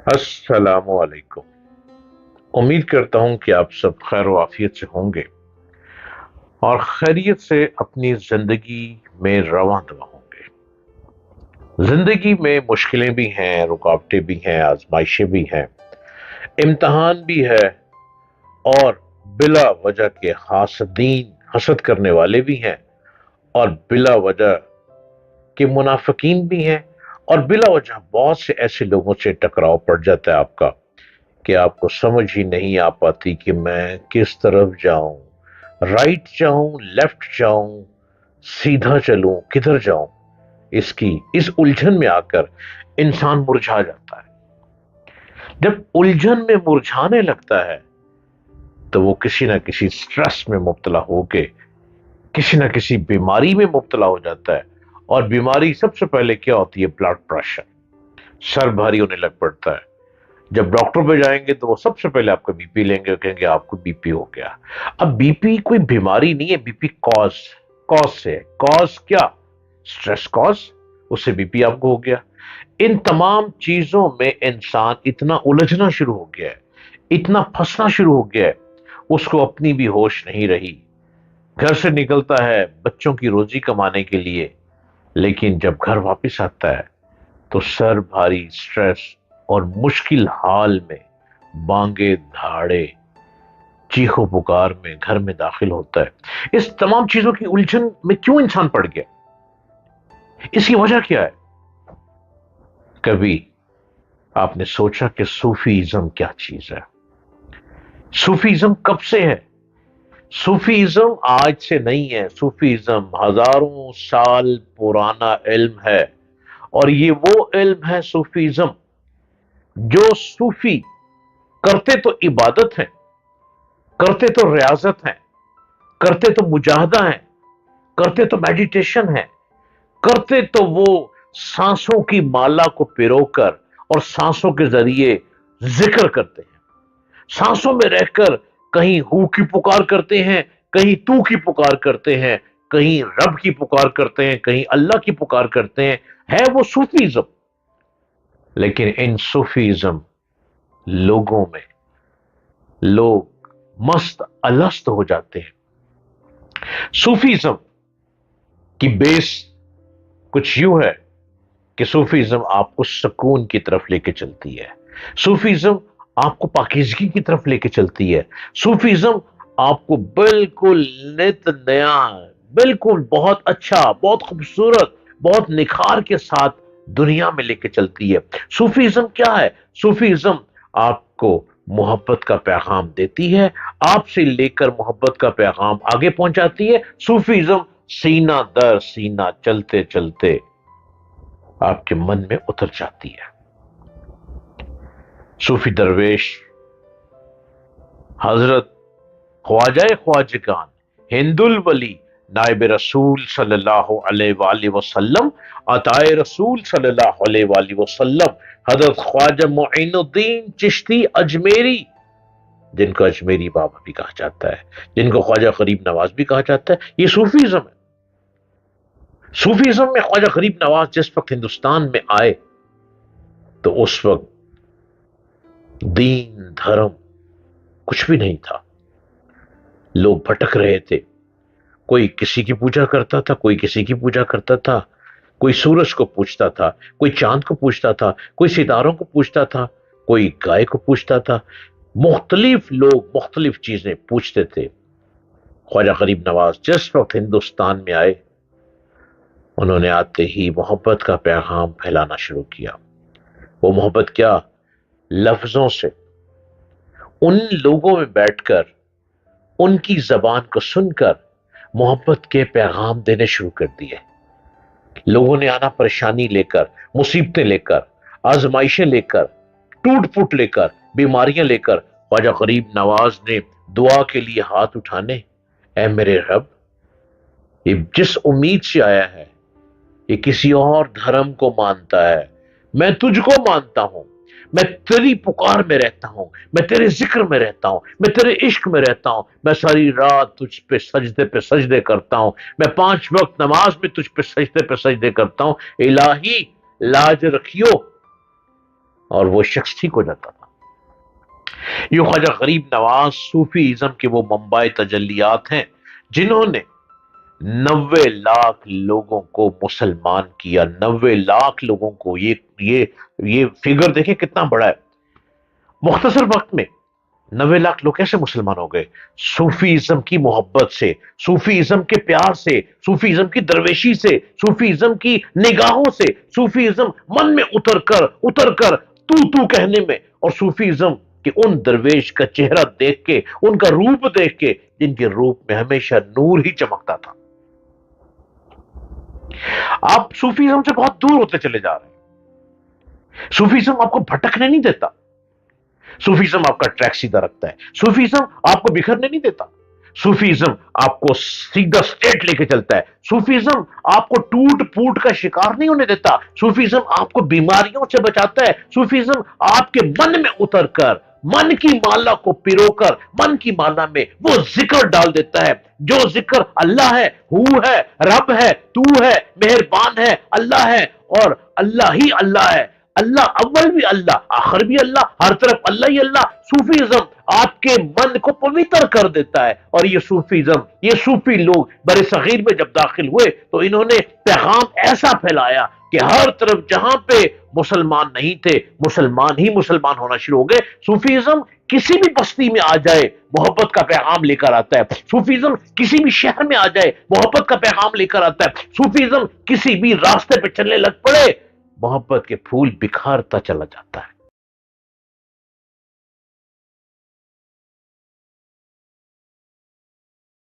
السلام علیکم۔ امید کرتا ہوں کہ آپ سب خیر و عافیت سے ہوں گے اور خیریت سے اپنی زندگی میں رواں دواں ہوں گے۔ زندگی میں مشکلیں بھی ہیں، رکاوٹیں بھی ہیں، آزمائشیں بھی ہیں، امتحان بھی ہے، اور بلا وجہ کے حاسدین حسد کرنے والے بھی ہیں، اور بلا وجہ کے منافقین بھی ہیں، اور بلا وجہ بہت سے ایسے لوگوں سے ٹکراؤ پڑ جاتا ہے آپ کا کہ آپ کو سمجھ ہی نہیں آ پاتی کہ میں کس طرف جاؤں، رائٹ جاؤں، لیفٹ جاؤں، سیدھا چلوں، کدھر جاؤں۔ اس الجھن میں آ کر انسان مرجھا جاتا ہے۔ جب الجھن میں مرجھانے لگتا ہے تو وہ کسی نہ کسی سٹریس میں مبتلا ہو کے کسی نہ کسی بیماری میں مبتلا ہو جاتا ہے۔ اور بیماری سب سے پہلے کیا ہوتی ہے؟ بلڈ پریشر، سر بھاری ہونے لگ پڑتا ہے۔ جب ڈاکٹر پہ جائیں گے تو وہ سب سے پہلے آپ کا بی پی لیں گے اور کہیں گے آپ کو بی پی ہو گیا۔ اب بی پی کوئی بیماری نہیں ہے، بی پی کاز سے ہے۔ کاز کیا؟ سٹریس کاز، اس سے بی پی آپ کو ہو گیا۔ ان تمام چیزوں میں انسان اتنا الجھنا شروع ہو گیا ہے، اتنا پھنسنا شروع ہو گیا ہے، اس کو اپنی بھی ہوش نہیں رہی۔ گھر سے نکلتا ہے بچوں کی روزی کمانے کے لیے، لیکن جب گھر واپس آتا ہے تو سر بھاری، سٹریس اور مشکل حال میں بانگے دھاڑے، چیخو پکار میں گھر میں داخل ہوتا ہے۔ اس تمام چیزوں کی الجھن میں کیوں انسان پڑ گیا؟ اس کی وجہ کیا ہے؟ کبھی آپ نے سوچا کہ صوفیزم کیا چیز ہے؟ صوفیزم کب سے ہے؟ صوفیزم آج سے نہیں ہے، صوفیزم ہزاروں سال پرانا علم ہے، اور یہ وہ علم ہے صوفیزم جو صوفی کرتے تو عبادت ہیں، کرتے تو ریاضت ہیں، کرتے تو مجاہدہ ہیں، کرتے تو میڈیٹیشن ہے، کرتے تو وہ سانسوں کی مالا کو پیرو کر اور سانسوں کے ذریعے ذکر کرتے ہیں۔ سانسوں میں رہ کر کہیں ہو کی پکار کرتے ہیں، کہیں تو کی پکار کرتے ہیں، کہیں رب کی پکار کرتے ہیں، کہیں اللہ کی پکار کرتے ہیں۔ ہے وہ صوفیزم۔ لیکن ان صوفیزم لوگوں میں لوگ مست الست ہو جاتے ہیں۔ صوفیزم کی بیس کچھ یوں ہے کہ صوفیزم آپ کو سکون کی طرف لے کے چلتی ہے، صوفیزم آپ کو پاکیزگی کی طرف لے کے چلتی ہے، صوفیزم آپ کو بالکل نت نیا، بالکل بہت اچھا، بہت خوبصورت، بہت نکھار کے ساتھ دنیا میں لے کے چلتی ہے۔ صوفیزم کیا ہے؟ صوفیزم آپ کو محبت کا پیغام دیتی ہے، آپ سے لے کر محبت کا پیغام آگے پہنچاتی ہے۔ صوفیزم سینہ در سینہ چلتے چلتے آپ کے من میں اتر جاتی ہے۔ صوفی درویش حضرت خواجہ خواجگان ہند الولی نائب رسول صلی اللہ علیہ وآلہ وسلم، عطائے رسول صلی اللہ علیہ وآلہ وسلم، حضرت خواجہ معین الدین چشتی اجمیری، جن کو اجمیری بابا بھی کہا جاتا ہے، جن کو خواجہ غریب نواز بھی کہا جاتا ہے، یہ صوفیزم ہے۔ صوفیزم میں خواجہ غریب نواز جس وقت ہندوستان میں آئے تو اس وقت دین دھرم کچھ بھی نہیں تھا، لوگ بھٹک رہے تھے، کوئی کسی کی پوجا کرتا تھا، کوئی کسی کی پوجا کرتا تھا، کوئی سورج کو پوجتا تھا، کوئی چاند کو پوجتا تھا، کوئی ستاروں کو پوجتا تھا، کوئی گائے کو پوجتا تھا، مختلف لوگ مختلف چیزیں پوجتے تھے۔ خواجہ غریب نواز جس وقت ہندوستان میں آئے، انہوں نے آتے ہی محبت کا پیغام پھیلانا شروع کیا۔ وہ محبت کیا؟ لفظوں سے، ان لوگوں میں بیٹھ کر ان کی زبان کو سن کر محبت کے پیغام دینے شروع کر دیے۔ لوگوں نے آنا پریشانی لے کر، مصیبتیں لے کر، آزمائشیں لے کر، ٹوٹ پھوٹ لے کر، بیماریاں لے کر۔ خواجہ غریب نواز نے دعا کے لیے ہاتھ اٹھانے، اے میرے رب، یہ جس امید سے آیا ہے یہ کسی اور دھرم کو مانتا ہے، میں تجھ کو مانتا ہوں، میں تیری پکار میں رہتا ہوں، میں تیرے ذکر میں رہتا ہوں، میں تیرے عشق میں رہتا ہوں، میں ساری رات تجھ پہ سجدے کرتا ہوں، میں 5 وقت نماز میں تجھ پہ سجدے کرتا ہوں۔ الہی لاج رکھیو اور وہ شخص ٹھیک ہو جاتا تھا۔ یہ خواجہ غریب نواز صوفی ازم کے وہ منبع تجلیات ہیں جنہوں نے 90 لاکھ لوگوں کو مسلمان کیا۔ 90 لاکھ لوگوں کو، یہ فگر دیکھیں کتنا بڑا ہے۔ مختصر وقت میں 90 لاکھ لوگ کیسے مسلمان ہو گئے؟ صوفی ازم کی محبت سے، صوفی ازم کے پیار سے، صوفی ازم کی درویشی سے، صوفی ازم کی نگاہوں سے، صوفی ازم من میں اتر کر تو کہنے میں، اور صوفی ازم کہ ان درویش کا چہرہ دیکھ کے، ان کا روپ دیکھ کے، جن کے روپ میں ہمیشہ نور ہی چمکتا تھا۔ آپ صوفیزم سے بہت دور ہوتے چلے جا رہے ہیں۔ صوفیزم آپ کو بھٹکنے نہیں دیتا، صوفیزم آپ کا ٹریک سیدھا رکھتا ہے، صوفیزم آپ کو بکھرنے نہیں دیتا، صوفیزم آپ کو سیدھا سٹیٹ لے کے چلتا ہے، صوفیزم آپ کو ٹوٹ پوٹ کا شکار نہیں ہونے دیتا، صوفیزم آپ کو بیماریوں سے بچاتا ہے، صوفیزم آپ کے من میں اتر کر، من کی مالا کو پیرو کر، من کی مالا میں وہ ذکر ڈال دیتا ہے جو ذکر اللہ ہے، ہو ہے، رب ہے، تو ہے، مہربان ہے، اللہ ہے، اور اللہ ہی اللہ ہے، اللہ اول بھی اللہ، آخر بھی اللہ، ہر طرف اللہ ہی اللہ۔ صوفیزم آپ کے من کو پوتر کر دیتا ہے، اور یہ صوفیزم، یہ صوفی لوگ بر صغیر میں جب داخل ہوئے تو انہوں نے پیغام ایسا پھیلایا کہ ہر طرف جہاں پہ مسلمان نہیں تھے، مسلمان ہی مسلمان ہونا شروع ہو گئے۔ صوفیزم کسی بھی بستی میں آ جائے محبت کا پیغام لے کر آتا ہے، صوفیزم کسی بھی شہر میں آ جائے محبت کا پیغام لے کر آتا ہے، صوفیزم کسی بھی راستے پہ چلنے لگ پڑے محبت کے پھول بکھارتا چلا جاتا ہے۔